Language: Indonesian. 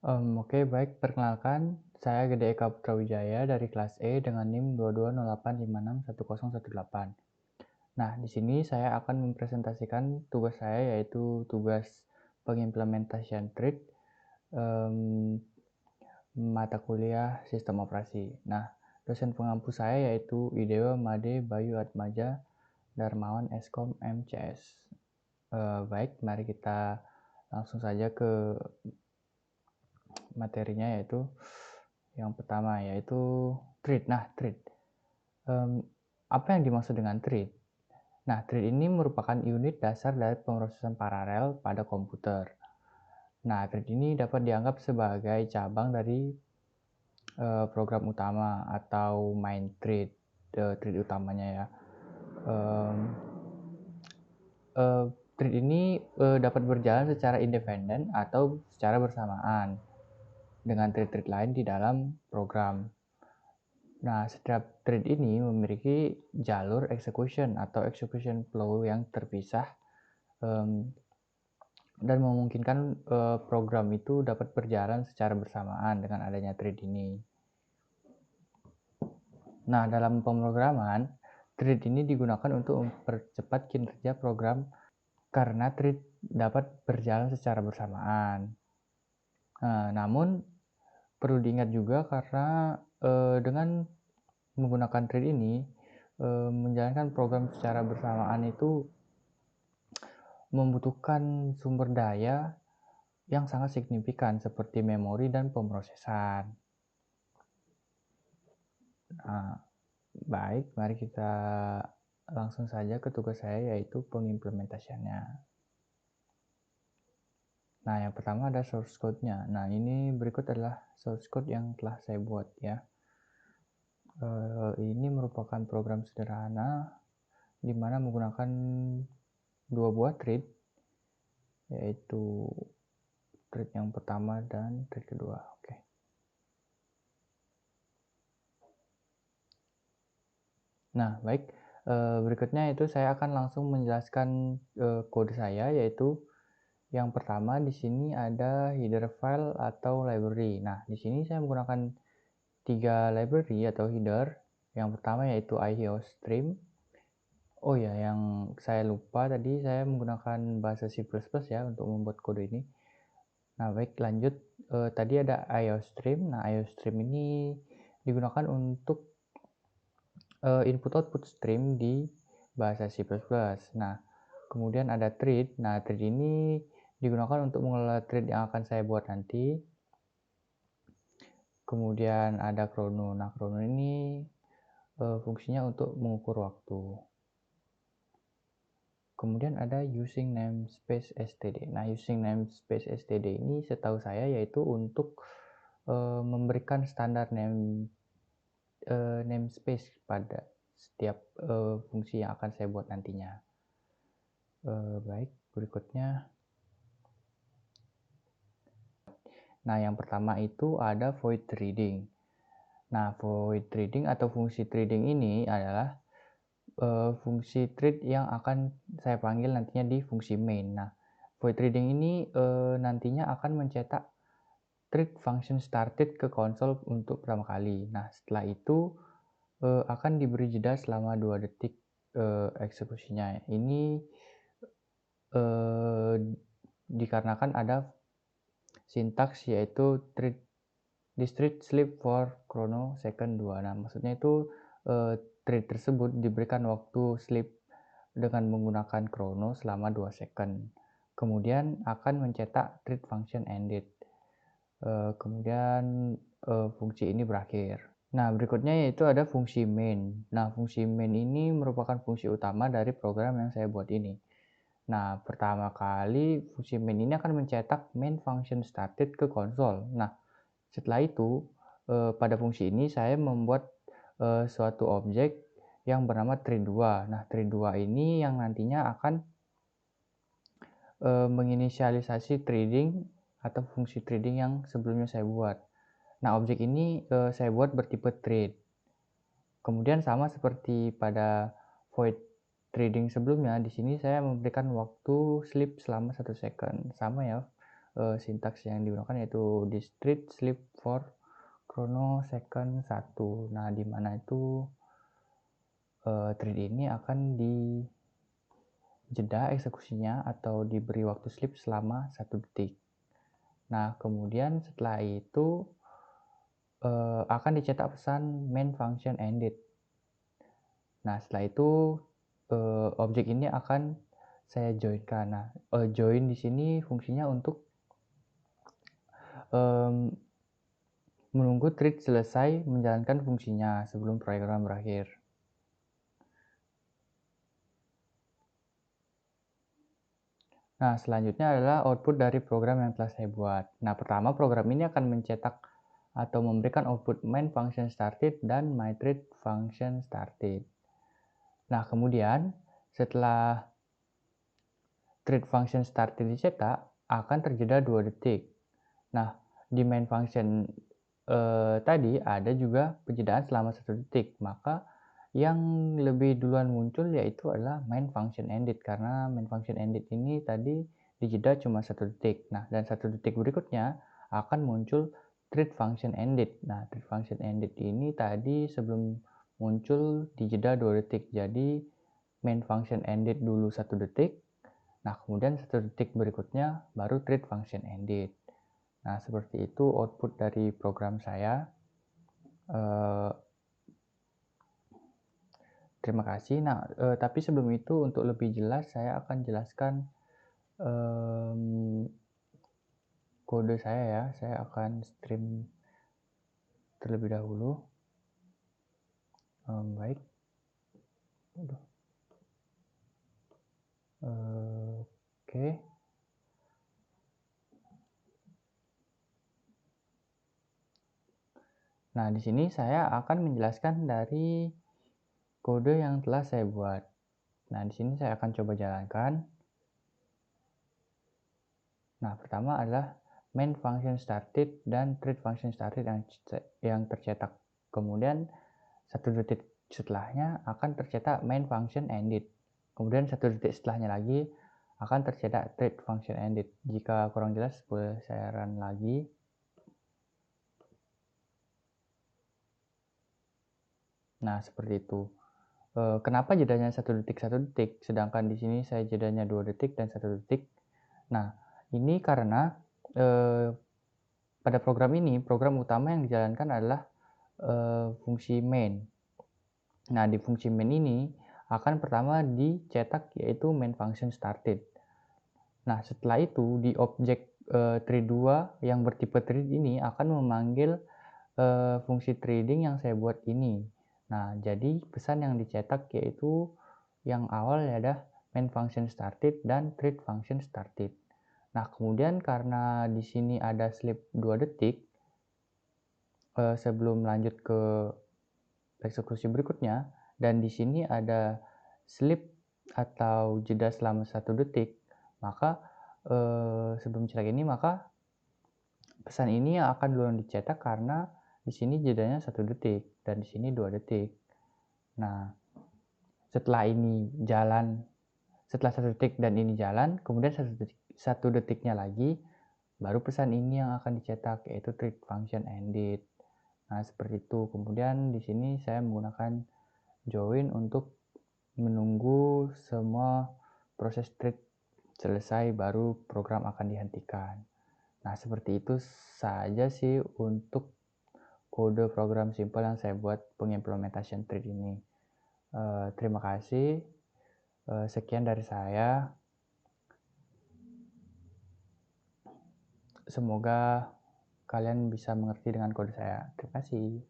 Oke, baik. Perkenalkan, saya Gede Eka Putrawijaya dari kelas E dengan NIM 22085610118. Nah, di sini saya akan mempresentasikan tugas saya, yaitu tugas pengimplementasian TRID mata kuliah Sistem Operasi. Nah, dosen pengampu saya yaitu Idewa Made Bayu Atmaja Darmawan Eskom MCS. Baik, mari kita langsung saja ke materinya, yaitu yang pertama yaitu TRID. Nah, TRID. Apa yang dimaksud dengan TRID? Nah, TRID ini merupakan unit dasar dari pemrosesan paralel pada komputer. Nah, TRID ini dapat dianggap sebagai cabang dari program utama atau main TRID, TRID utamanya ya. TRID ini dapat berjalan secara independen atau secara bersamaan dengan TRID-TRID lain di dalam program. Nah, setiap thread ini memiliki jalur execution atau execution flow yang terpisah dan memungkinkan program itu dapat berjalan secara bersamaan dengan adanya thread ini. Nah, dalam pemrograman, thread ini digunakan untuk mempercepat kinerja program karena thread dapat berjalan secara bersamaan. Namun, perlu diingat juga karena dengan menggunakan thread ini, menjalankan program secara bersamaan itu membutuhkan sumber daya yang sangat signifikan seperti memori dan pemrosesan. Nah, baik, mari kita langsung saja ke tugas saya, yaitu pengimplementasiannya. Nah, yang pertama ada source code-nya. Nah, ini berikut adalah source code yang telah saya buat ya. Ini merupakan program sederhana di mana menggunakan dua buah thread, yaitu thread yang pertama dan thread kedua. Oke. Nah, baik. Berikutnya itu saya akan langsung menjelaskan kode saya, yaitu yang pertama di sini ada header file atau library. Nah, di sini saya menggunakan 3 library atau header. Yang pertama yaitu IOStream. Oh ya, yang saya lupa tadi, saya menggunakan bahasa C++ ya untuk membuat kode ini. Nah, baik, lanjut. Tadi ada IOStream. Nah, IOStream ini digunakan untuk input-output stream di bahasa C++. Nah, kemudian ada thread. Nah, thread ini digunakan untuk mengelola thread yang akan saya buat nanti. Kemudian ada chrono. Nah, chrono ini fungsinya untuk mengukur waktu. Kemudian ada using namespace std. Nah, using namespace std ini setahu saya yaitu untuk memberikan standar namespace pada setiap fungsi yang akan saya buat nantinya. Baik, berikutnya. Nah, yang pertama itu ada void reading. Nah, void reading atau fungsi reading ini adalah fungsi thread yang akan saya panggil nantinya di fungsi main. Nah, void reading ini nantinya akan mencetak thread function started ke konsol untuk pertama kali. Nah, setelah itu akan diberi jeda selama 2 detik eksekusinya. Ini dikarenakan ada sintaks yaitu thread sleep for chrono second 2. Nah, maksudnya itu thread tersebut diberikan waktu sleep dengan menggunakan chrono selama 2 second. Kemudian akan mencetak thread function ended. Kemudian fungsi ini berakhir. Nah, berikutnya yaitu ada fungsi main. Nah, fungsi main ini merupakan fungsi utama dari program yang saya buat ini. Nah, pertama kali fungsi main ini akan mencetak main function started ke konsol. Nah, setelah itu pada fungsi ini saya membuat suatu objek yang bernama thread2. Nah, thread2 ini yang nantinya akan menginisialisasi threading atau fungsi threading yang sebelumnya saya buat. Nah, objek ini saya buat bertipe thread. Kemudian sama seperti pada void threading sebelumnya, di sini saya memberikan waktu sleep selama 1 second. Sama ya, sintaks yang digunakan yaitu discrete sleep for chronosecond 1. Nah, di mana itu thread ini akan dijeda eksekusinya atau diberi waktu sleep selama 1 detik. Nah, kemudian setelah itu akan dicetak pesan main function ended. Nah, setelah itu objek ini akan saya joinkan. Nah, join di sini fungsinya untuk menunggu thread selesai menjalankan fungsinya sebelum program berakhir. Nah, selanjutnya adalah output dari program yang telah saya buat. Nah, pertama program ini akan mencetak atau memberikan output main function started dan my thread function started. Nah, kemudian setelah thread function started dicetak, akan terjeda 2 detik. Nah, di main function tadi ada juga penjedaan selama 1 detik, maka yang lebih duluan muncul yaitu adalah main function ended, karena main function ended ini tadi dijeda cuma 1 detik. Nah, dan 1 detik berikutnya akan muncul thread function ended. Nah, thread function ended ini tadi sebelum muncul dijeda 2 detik. Jadi main function ended dulu 1 detik. Nah, kemudian 1 detik berikutnya baru thread function ended. Nah, seperti itu output dari program saya. Terima kasih. Nah, tapi sebelum itu untuk lebih jelas saya akan jelaskan kode saya ya. Saya akan stream terlebih dahulu. Baik. Oke. Nah, di sini saya akan menjelaskan dari kode yang telah saya buat. Nah, di sini saya akan coba jalankan. Nah, pertama adalah main function started dan thread function started yang tercetak. Kemudian 1 detik setelahnya akan tercetak main function ended. Kemudian 1 detik setelahnya lagi akan tercetak thread function ended. Jika kurang jelas boleh saya run lagi. Nah, seperti itu. Kenapa jedanya 1 detik 1 detik, sedangkan di sini saya jedanya 2 detik dan 1 detik. Nah, ini karena pada program ini, program utama yang dijalankan adalah fungsi main. Nah, di fungsi main ini akan pertama dicetak yaitu main function started. Nah, setelah itu di objek thread 2 yang bertipe thread ini akan memanggil fungsi threading yang saya buat ini. Nah, jadi pesan yang dicetak yaitu yang awal adalah main function started dan thread function started. Nah, kemudian karena di sini ada sleep 2 detik sebelum lanjut ke eksekusi berikutnya, dan di sini ada sleep atau jeda selama 1 detik, maka sebelum cetak ini maka pesan ini akan duluan dicetak karena di sini jedanya 1 detik dan di sini 2 detik. Nah, setelah ini jalan, setelah 1 detik dan ini jalan, kemudian 1 detiknya lagi, baru pesan ini yang akan dicetak yaitu thread function ended. Nah, seperti itu. Kemudian di sini saya menggunakan join untuk menunggu semua proses thread selesai baru program akan dihentikan. Nah, seperti itu saja sih untuk kode program simple yang saya buat pengimplementasian thread ini. Terima kasih. Sekian dari saya. Semoga kalian bisa mengerti dengan kode saya. Terima kasih.